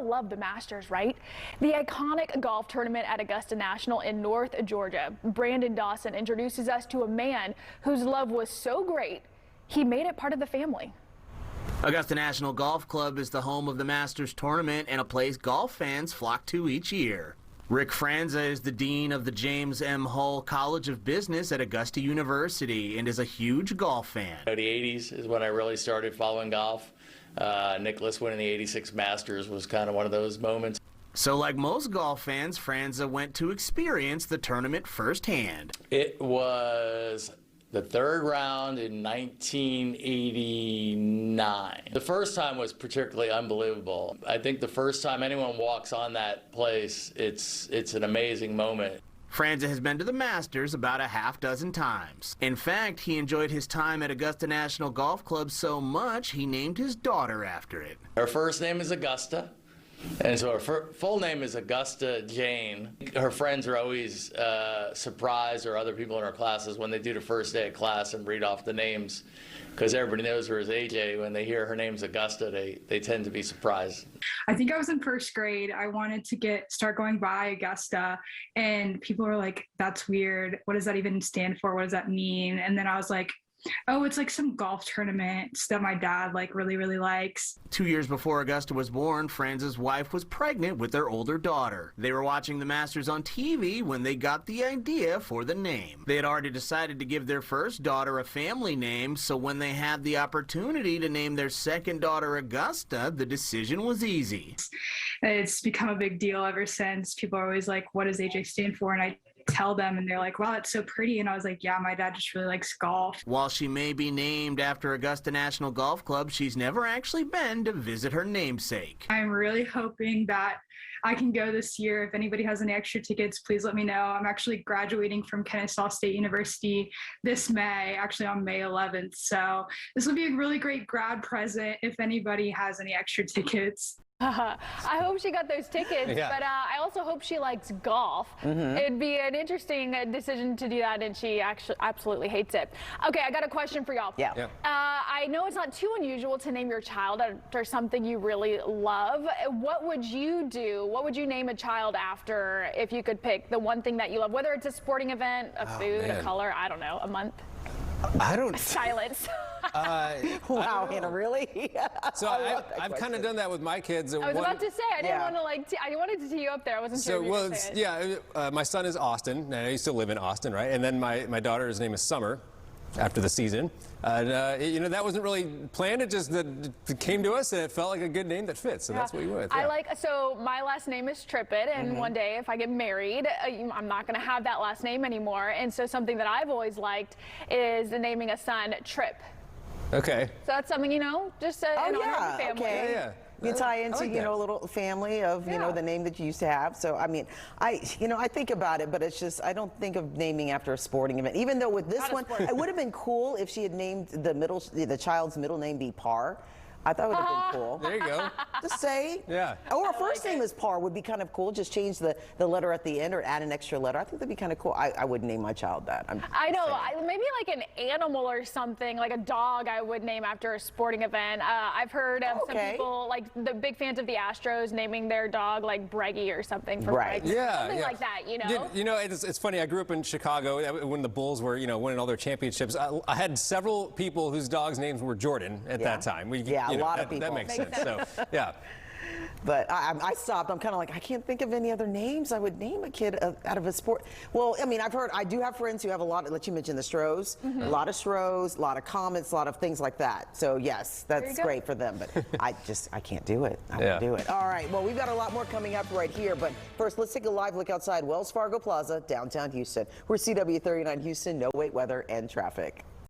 Love the Masters, right? The iconic golf tournament at Augusta National in North Georgia. Brandon Dawson introduces us to a man whose love was so great, he made it part of the family. Augusta National Golf Club is the home of the Masters tournament and a place golf fans flock to each year. Rick Franza is the dean of the James M. Hull College of Business at Augusta University and is a huge golf fan. The 80s is when I really started following golf. Nicklaus winning the '86 Masters was kind of one of those moments. So like most golf fans, Franza went to experience the tournament firsthand. It was the third round in 1989. The first time was particularly unbelievable. I think the first time anyone walks on that place, it's an amazing moment. Franza has been to the Masters about a half dozen times. In fact, he enjoyed his time at Augusta National Golf Club so much, he named his daughter after it. Her first name is Augusta, and so her full name is Augusta Jane. Her friends are always surprised, or other people in her classes, when they do the first day of class and read off the names, because everybody knows her as AJ. When they hear her name's Augusta, they tend to be surprised. I think I was in first grade. I wanted to start going by Augusta, and people were like, that's weird. What does that even stand for? What does that mean? And then I was like, oh, it's like some golf tournament that my dad really likes. 2 years before Augusta was born, Franza's wife was pregnant with their older daughter. They were watching the Masters on TV when they got the idea for the name. They had already decided to give their first daughter a family name, so when they had the opportunity to name their second daughter Augusta, the decision was easy. It's become a big deal ever since. People are always like, what does AJ stand for? And I tell them, and they're like, wow, it's so pretty. And I was like, yeah, my dad just really likes golf. While she may be named after Augusta National Golf Club, she's never actually been to visit her namesake. I'm really hoping that I can go this year. If anybody has any extra tickets, please let me know. I'm actually graduating from Kennesaw State University this May, actually on May 11th. So this will be a really great grad present if anybody has any extra tickets. I hope she got those tickets, Yeah. but I also hope she likes golf. It'd be an interesting decision to do that, and she actually absolutely hates it. Okay, I got a question for y'all. Yeah. I know it's not too unusual to name your child after something you really love. What would you do? What would you name a child after if you could pick the one thing that you love, whether it's a sporting event, a food, a man. color, I don't know, a month? I don't. Silence. Wow, Hannah, really? So I've kind of done that with my kids. I was about to say, I didn't want to I wanted to tee you up there. I wasn't sure So if you were well, gonna say it. my son is Austin, and I used to live in Austin, right? And then my daughter's name is Summer, after the season. And that wasn't really planned. It just it came to us, and it felt like a good name that fits. So that's what we went with. Yeah. So my last name is Trippett, and one day if I get married, I'm not going to have that last name anymore. And so something that I've always liked is naming a son Tripp. Okay. So that's something, just in honor of the family. Okay. Yeah. You tie into, like that. a little family of, the name that you used to have. So, I mean, I think about it, but it's just, I don't think of naming after a sporting event. Even though with this Not a one, sporting it would have been cool if she had named the child's middle name be Parr. I thought it would have been cool. There you go. Just say. Yeah. Or a first name is Parr would be kind of cool. Just change the letter at the end or add an extra letter. I think that'd be kind of cool. I would name my child that. I know. Maybe like an animal or something, like a dog I would name after a sporting event. I've heard of some people, like the big fans of the Astros, naming their dog like Breggy or something. For Right. Breggy. Yeah. Something like that, It's funny. I grew up in Chicago when the Bulls were, winning all their championships. I had several people whose dogs' names were Jordan at that time. A lot of people. That makes sense. So, yeah. But I stopped. I'm kind of like, I can't think of any other names I would name a kid out of a sport. Well, I mean, I do have friends who have a lot, let you mention the Stros, a lot of Stros, a lot of Comets, a lot of things like that. So yes, that's great for them, but I can't do it. I won't do it. All right, well, we've got a lot more coming up right here, but first, let's take a live look outside Wells Fargo Plaza, downtown Houston. We're CW39 Houston, no wait weather and traffic.